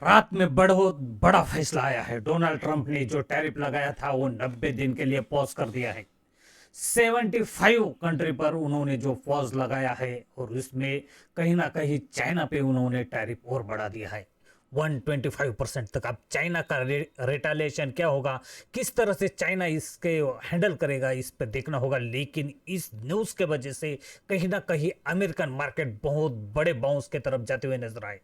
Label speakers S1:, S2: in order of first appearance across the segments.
S1: रात में बहुत बड़ा फैसला आया है। डोनाल्ड ट्रंप ने जो टैरिफ लगाया था वो 90 दिन के लिए पॉज कर दिया है। 75 कंट्री पर उन्होंने जो पॉज लगाया है और इसमें कहीं ना कहीं चाइना पे उन्होंने टैरिफ और बढ़ा दिया है 125% तक। अब चाइना का रेटालेशन क्या होगा, किस तरह से चाइना इसके हैंडल करेगा, इस पर देखना होगा। लेकिन इस न्यूज़ के वजह से कहीं ना कहीं अमेरिकन मार्केट बहुत बड़े बाउंस की तरफ जाते हुए नजर आए।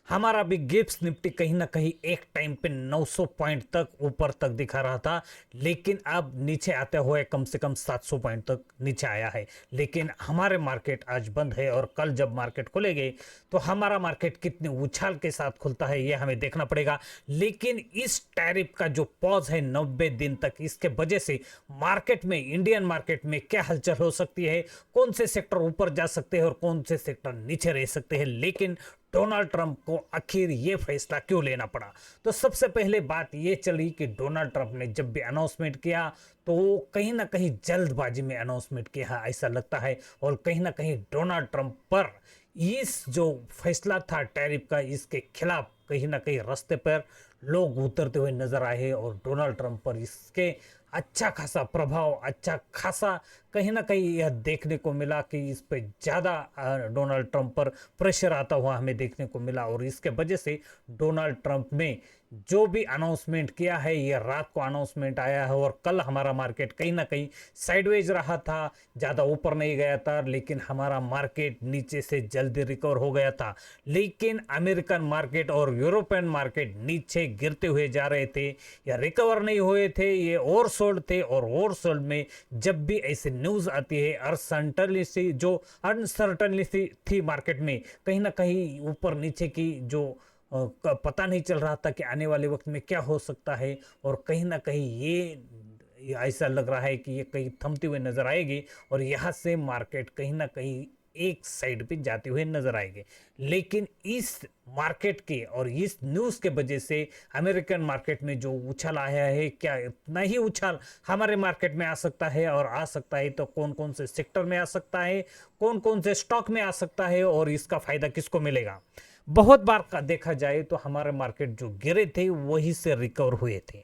S1: हमारा भी गिब्स निफ्टी कहीं ना कहीं एक टाइम पे 900 पॉइंट तक ऊपर तक दिखा रहा था, लेकिन अब नीचे आते हुए कम से कम 700 पॉइंट तक नीचे आया है। लेकिन हमारे मार्केट आज बंद है और कल जब मार्केट खुलेंगे तो हमारा मार्केट कितने उछाल के साथ खुलता है ये हमें देखना पड़ेगा। लेकिन इस टैरिफ का जो पॉज है 90 दिन तक, इसके वजह से मार्केट में, इंडियन मार्केट में क्या हलचल हो सकती है, कौन से सेक्टर ऊपर जा सकते हैं और कौन से सेक्टर नीचे रह सकते हैं। लेकिन डोनाल्ड ट्रंप को आखिर ये फैसला क्यों लेना पड़ा, तो सबसे पहले बात ये चली कि डोनाल्ड ट्रंप ने जब भी अनाउंसमेंट किया तो कहीं ना कहीं जल्दबाजी में अनाउंसमेंट किया ऐसा लगता है। और कहीं ना कहीं डोनाल्ड ट्रंप पर इस जो फैसला था टैरिफ का, इसके खिलाफ कहीं ना कहीं रास्ते पर लोग उतरते हुए नजर आए और डोनाल्ड ट्रंप पर इसके अच्छा खासा प्रभाव, अच्छा खासा कहीं ना कहीं यह देखने को मिला कि इस पे ज़्यादा डोनाल्ड ट्रंप पर प्रेशर आता हुआ हमें देखने को मिला। और इसके वजह से डोनाल्ड ट्रंप ने जो भी अनाउंसमेंट किया है, ये रात को अनाउंसमेंट आया है और कल हमारा मार्केट कहीं ना कहीं साइडवेज रहा था, ज़्यादा ऊपर नहीं गया था, लेकिन हमारा मार्केट नीचे से जल्दी रिकवर हो गया था। लेकिन अमेरिकन मार्केट और यूरोपियन मार्केट नीचे गिरते हुए जा रहे थे या रिकवर नहीं हुए थे, ये ओवरसोल्ड थे। और ओवरसोल्ड में जब भी ऐसे न्यूज़ आती है, अनसर्टनली जो अनसर्टनली थी मार्केट में, कहीं ना कहीं ऊपर नीचे की जो पता नहीं चल रहा था कि आने वाले वक्त में क्या हो सकता है। और कहीं ना कहीं ये ऐसा लग रहा है कि ये कहीं थमती हुई नजर आएगी और यहाँ से मार्केट कहीं ना कहीं एक साइड पे जाते हुए नजर आएंगे। लेकिन इस मार्केट के और इस न्यूज़ के वजह से अमेरिकन मार्केट में जो उछाल आया है, क्या इतना ही उछाल हमारे मार्केट में आ सकता है? और आ सकता है तो कौन कौन से सेक्टर में आ सकता है, कौन कौन से स्टॉक में आ सकता है और इसका फायदा किसको मिलेगा? बहुत बार का देखा जाए तो हमारे मार्केट जो गिरे थे वही से रिकवर हुए थे।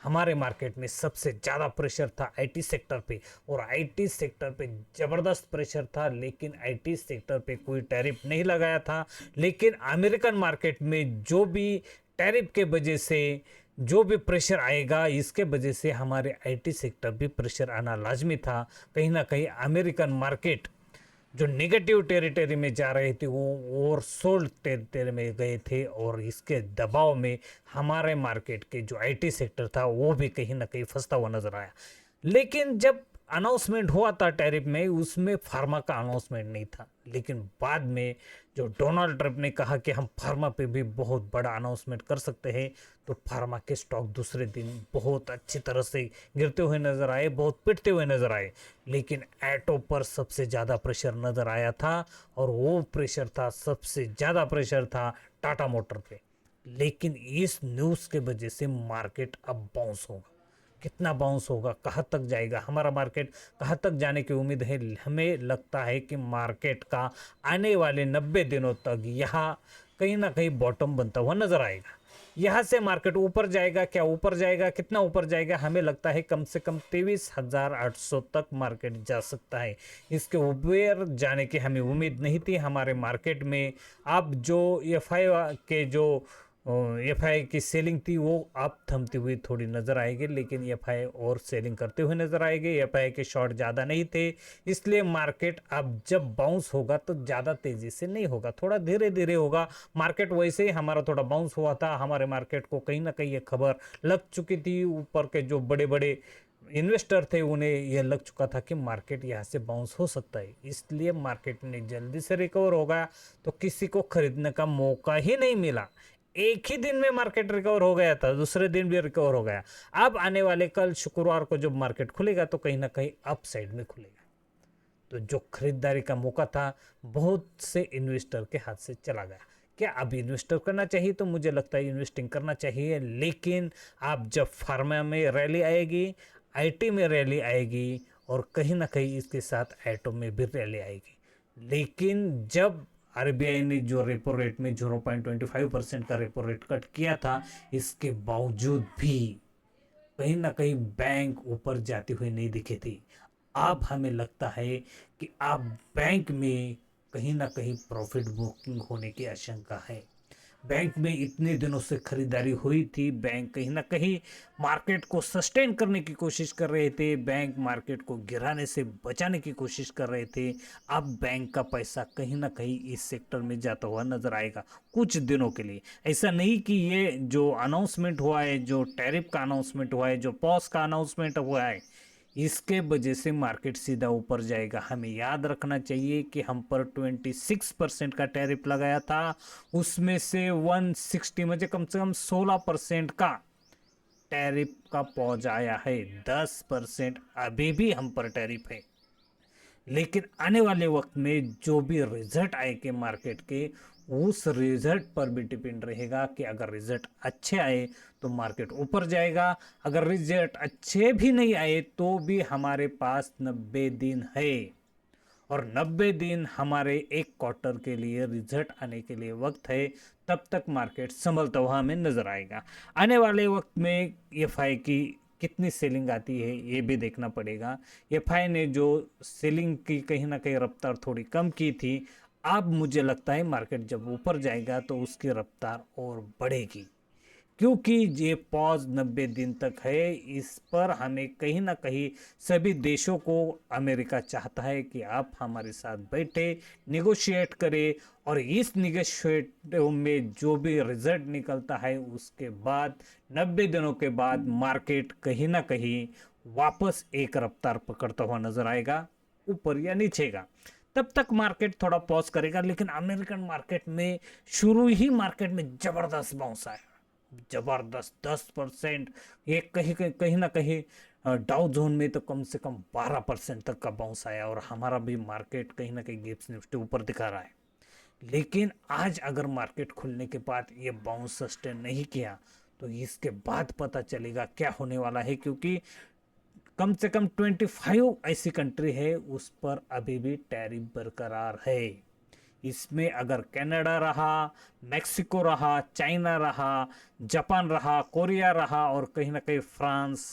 S1: हमारे मार्केट में सबसे ज़्यादा प्रेशर था आईटी सेक्टर पे और आईटी सेक्टर पे ज़बरदस्त प्रेशर था। लेकिन आईटी सेक्टर पे कोई टैरिफ नहीं लगाया था। लेकिन अमेरिकन मार्केट में जो भी टैरिफ के वजह से जो भी प्रेशर आएगा, इसके वजह से हमारे आईटी सेक्टर भी प्रेशर आना लाजमी था। कहीं ना कहीं अमेरिकन मार्केट जो नेगेटिव टेरिटरी में जा रहे थे वो ओवरसोल्ड टेरिटरी में गए थे और इसके दबाव में हमारे मार्केट के जो आईटी सेक्टर था वो भी कहीं ना कहीं फंसता हुआ नजर आया। लेकिन जब अनाउंसमेंट हुआ था टैरिफ में, उसमें फार्मा का अनाउंसमेंट नहीं था। लेकिन बाद में जो डोनाल्ड ट्रंप ने कहा कि हम फार्मा पे भी बहुत बड़ा अनाउंसमेंट कर सकते हैं, तो फार्मा के स्टॉक दूसरे दिन बहुत अच्छी तरह से गिरते हुए नजर आए, बहुत पिटते हुए नजर आए। लेकिन एटो पर सबसे ज़्यादा प्रेशर नजर आया था और वो प्रेशर था, सबसे ज़्यादा प्रेशर था टाटा मोटर पे। लेकिन इस न्यूज़ के वजह से मार्केट अब बाउंस होगा। कितना बाउंस होगा, कहाँ तक जाएगा हमारा मार्केट, कहाँ तक जाने की उम्मीद है? हमें लगता है कि मार्केट का आने वाले 90 दिनों तक यहाँ कहीं ना कहीं बॉटम बनता हुआ नजर आएगा। यहाँ से मार्केट ऊपर जाएगा, क्या ऊपर जाएगा, कितना ऊपर जाएगा? हमें लगता है कम से कम 23,800 तक मार्केट जा सकता है। इसके ऊपर जाने की हमें उम्मीद नहीं थी हमारे मार्केट में। अब जो एफआई के जो एफआई की सेलिंग थी वो अब थमती हुई थोड़ी नज़र आएगी, लेकिन एफआई और सेलिंग करते हुए नज़र आएगी। एफआई के शॉर्ट ज़्यादा नहीं थे, इसलिए मार्केट अब जब बाउंस होगा तो ज़्यादा तेज़ी से नहीं होगा, थोड़ा धीरे धीरे होगा। मार्केट वैसे ही हमारा थोड़ा बाउंस हुआ था, हमारे मार्केट को कहीं ना कहीं ये खबर लग चुकी थी, ऊपर के जो बड़े बड़े इन्वेस्टर थे उन्हें यह लग चुका था कि मार्केट यहाँ से बाउंस हो सकता है। इसलिए मार्केट ने जल्दी से रिकवर होगा तो किसी को खरीदने का मौका ही नहीं मिला। एक ही दिन में मार्केट रिकवर हो गया था, दूसरे दिन भी रिकवर हो गया। अब आने वाले कल शुक्रवार को जब मार्केट खुलेगा तो कहीं ना कहीं अप साइड में खुलेगा। तो जो खरीदारी का मौका था बहुत से इन्वेस्टर के हाथ से चला गया। क्या अब इन्वेस्टर करना चाहिए? तो मुझे लगता है इन्वेस्टिंग करना चाहिए। लेकिन आप जब फार्मा में रैली आएगी, आईटी में रैली आएगी और कहीं ना कहीं इसके साथ एटो में भी रैली आएगी। लेकिन जब आरबीआई ने जो रेपो रेट में 0.25% का रेपो रेट कट किया था, इसके बावजूद भी कहीं ना कहीं बैंक ऊपर जाती हुई नहीं दिखी थी। अब हमें लगता है कि अब बैंक में कहीं ना कहीं प्रॉफिट बुकिंग होने की आशंका है। बैंक में इतने दिनों से खरीदारी हुई थी, बैंक कहीं ना कहीं मार्केट को सस्टेन करने की कोशिश कर रहे थे, बैंक मार्केट को गिराने से बचाने की कोशिश कर रहे थे। अब बैंक का पैसा कहीं ना कहीं इस सेक्टर में जाता हुआ नजर आएगा कुछ दिनों के लिए। ऐसा नहीं कि ये जो अनाउंसमेंट हुआ है, जो टैरिफ का अनाउंसमेंट हुआ है, जो पॉज का अनाउंसमेंट हुआ है, इसके वजह से मार्केट सीधा ऊपर जाएगा। हमें याद रखना चाहिए कि हम पर 26% का टैरिफ लगाया था, उसमें से 160 में से कम 16% का टैरिफ का पहुंच आया है। 10% अभी भी हम पर टैरिफ है। लेकिन आने वाले वक्त में जो भी रिजल्ट आएंगे मार्केट के, उस रिजल्ट पर भी डिपेंड रहेगा कि अगर रिजल्ट अच्छे आए तो मार्केट ऊपर जाएगा, अगर रिजल्ट अच्छे भी नहीं आए तो भी हमारे पास 90 दिन है, और 90 दिन हमारे एक क्वार्टर के लिए रिजल्ट आने के लिए वक्त है। तब तक मार्केट संभलता हुआ हमें नजर आएगा। आने वाले वक्त में एफआई की कितनी सेलिंग आती है ये भी देखना पड़ेगा। एफआई ने जो सेलिंग की कहीं ना कहीं रफ्तार थोड़ी कम की थी, अब मुझे लगता है मार्केट जब ऊपर जाएगा तो उसकी रफ्तार और बढ़ेगी, क्योंकि ये पॉज 90 दिन तक है। इस पर हमें कहीं ना कहीं सभी देशों को अमेरिका चाहता है कि आप हमारे साथ बैठे निगोशिएट करें, और इस निगोशिएट में जो भी रिजल्ट निकलता है उसके बाद 90 दिनों के बाद मार्केट कहीं ना कहीं वापस एक रफ्तार पकड़ता हुआ नजर आएगा, ऊपर या नीचे का। तब तक मार्केट थोड़ा पॉज करेगा। लेकिन अमेरिकन मार्केट में शुरू ही मार्केट में जबरदस्त बाउंस आया, जबरदस्त 10%। ये कहीं कहीं कहीं ना कहीं डाउ जोन में तो कम से कम 12% तक का बाउंस आया, और हमारा भी मार्केट कहीं ना कहीं गिब्स निफ्टी ऊपर दिखा रहा है। लेकिन आज अगर मार्केट खुलने के बाद ये बाउंस सस्टेन नहीं किया तो इसके बाद पता चलेगा क्या होने वाला है, क्योंकि कम से कम 25 ऐसी कंट्री है उस पर अभी भी टैरिफ बरकरार है। इसमें अगर कनाडा रहा, मेक्सिको रहा, चाइना रहा, जापान रहा, कोरिया रहा, और कहीं ना कहीं फ्रांस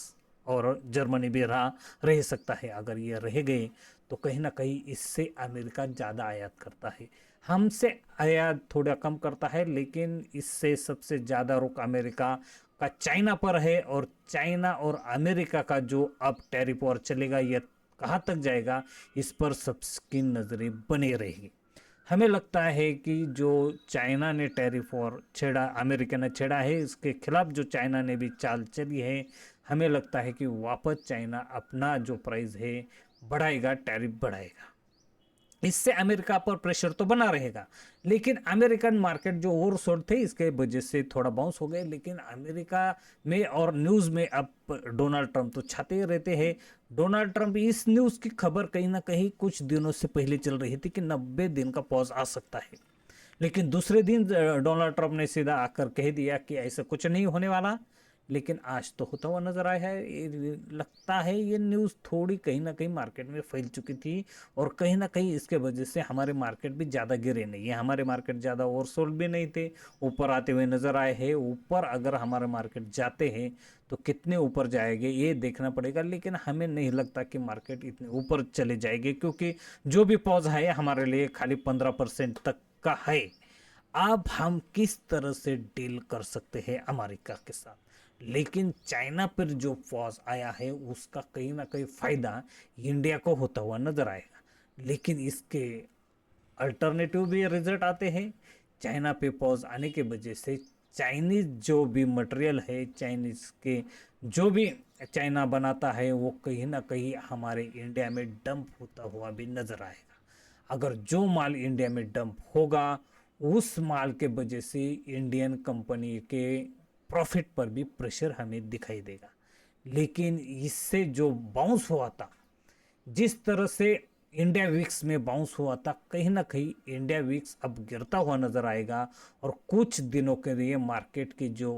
S1: और जर्मनी भी रह सकता है। अगर ये रह गए तो कहीं ना कहीं इससे अमेरिका ज़्यादा आयात करता है, हमसे आयात थोड़ा कम करता है, लेकिन इससे सबसे ज़्यादा रुख अमेरिका का चाइना पर है। और चाइना और अमेरिका का जो अब टैरिफ वॉर चलेगा, यह कहाँ तक जाएगा, इस पर सबकी नज़रें बनी रहेगी। हमें लगता है कि जो चाइना ने टैरिफ और छेड़ा, अमेरिका ने छेड़ा है, इसके खिलाफ जो चाइना ने भी चाल चली है, हमें लगता है कि वापस चाइना अपना जो प्राइस है बढ़ाएगा, टैरिफ बढ़ाएगा। इससे अमेरिका पर प्रेशर तो बना रहेगा। लेकिन अमेरिकन मार्केट जो ओवरसोल्ड थे इसके वजह से थोड़ा बाउंस हो गए। लेकिन अमेरिका में और न्यूज़ में अब डोनाल्ड ट्रंप तो छाते ही रहते हैं। डोनाल्ड ट्रंप, इस न्यूज़ की खबर कहीं ना कहीं कुछ दिनों से पहले चल रही थी कि 90 दिन का पॉज आ सकता है। लेकिन दूसरे दिन डोनाल्ड ट्रंप ने सीधा आकर कह दिया कि ऐसा कुछ नहीं होने वाला। लेकिन आज तो होता हुआ नजर आया है। लगता है ये न्यूज़ थोड़ी कहीं ना कहीं मार्केट में फैल चुकी थी, और कहीं ना कहीं इसके वजह से हमारे मार्केट भी ज़्यादा गिरे नहीं है। हमारे मार्केट ज़्यादा ओवरसोल्ड भी नहीं थे, ऊपर आते हुए नजर आए हैं। ऊपर अगर हमारे मार्केट जाते हैं तो कितने ऊपर जाएंगे ये देखना पड़ेगा। लेकिन हमें नहीं लगता कि मार्केट इतने ऊपर चले जाएंगे, क्योंकि जो भी पॉज है हमारे लिए खाली 15% तक का है। अब हम किस तरह से डील कर सकते हैं अमेरिका के साथ। लेकिन चाइना पर जो पॉज आया है उसका कहीं ना कहीं फायदा इंडिया को होता हुआ नजर आएगा। लेकिन इसके अल्टरनेटिव भी रिजल्ट आते हैं। चाइना पे पॉज आने के वजह से चाइनीज जो भी मटेरियल है, चाइनीज के जो भी चाइना बनाता है, वो कहीं ना कहीं हमारे इंडिया में डंप होता हुआ भी नजर आएगा। अगर जो माल इंडिया में डंप होगा, उस माल के वजह से इंडियन कंपनी के प्रॉफिट पर भी प्रेशर हमें दिखाई देगा। लेकिन इससे जो बाउंस हुआ था, जिस तरह से इंडिया वीक्स में बाउंस हुआ था, कहीं ना कहीं इंडिया वीक्स अब गिरता हुआ नजर आएगा। और कुछ दिनों के लिए मार्केट की जो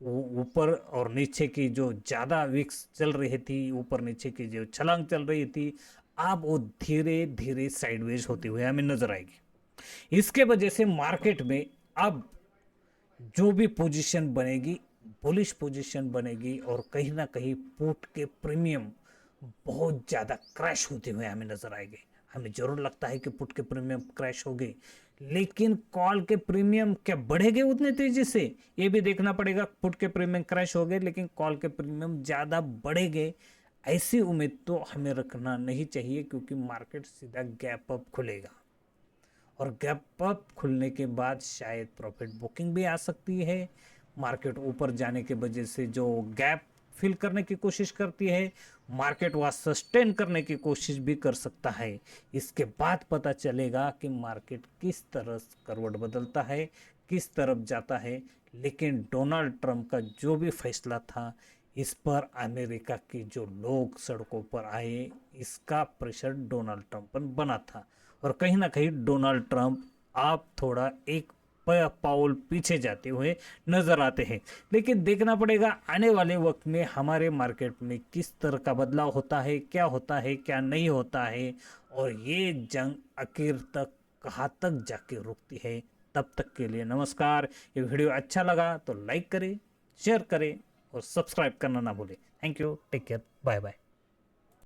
S1: ऊपर और नीचे की जो ज़्यादा वीक्स चल रही थी, ऊपर नीचे की जो छलांग चल रही थी, अब वो धीरे धीरे साइडवेज होती हुई हमें नजर आएगी। इसके वजह से मार्केट में अब जो भी पोजीशन बनेगी, बुलिश पोजीशन बनेगी और कहीं ना कहीं पुट के प्रीमियम बहुत ज़्यादा क्रैश होते हुए हमें नजर आएंगे। हमें जरूर लगता है कि पुट के प्रीमियम क्रैश हो गए, लेकिन कॉल के प्रीमियम क्या बढ़ेंगे उतने तेजी से, ये भी देखना पड़ेगा। पुट के प्रीमियम क्रैश हो गए लेकिन कॉल के प्रीमियम ज़्यादा बढ़ेंगे, ऐसी उम्मीद तो हमें रखना नहीं चाहिए, क्योंकि मार्केट सीधा गैप अप खुलेगा और गैप अप खुलने के बाद शायद प्रॉफिट बुकिंग भी आ सकती है। मार्केट ऊपर जाने के वजह से जो गैप फिल करने की कोशिश करती है, मार्केट वह सस्टेन करने की कोशिश भी कर सकता है। इसके बाद पता चलेगा कि मार्केट किस तरह करवट बदलता है, किस तरफ जाता है। लेकिन डोनाल्ड ट्रंप का जो भी फैसला था, इस पर अमेरिका के जो लोग सड़कों पर आए, इसका प्रेशर डोनाल्ड ट्रंप पर बना था। और कहीं ना कहीं डोनाल्ड ट्रंप आप थोड़ा एक पाउल पीछे जाते हुए नजर आते हैं। लेकिन देखना पड़ेगा आने वाले वक्त में हमारे मार्केट में किस तरह का बदलाव होता है, क्या नहीं होता है, और ये जंग आखिर तक कहाँ तक जाके रुकती है। तब तक के लिए नमस्कार। ये वीडियो अच्छा लगा तो लाइक करें, शेयर करें और सब्सक्राइब करना ना भूलें। Thank you, take care, bye bye.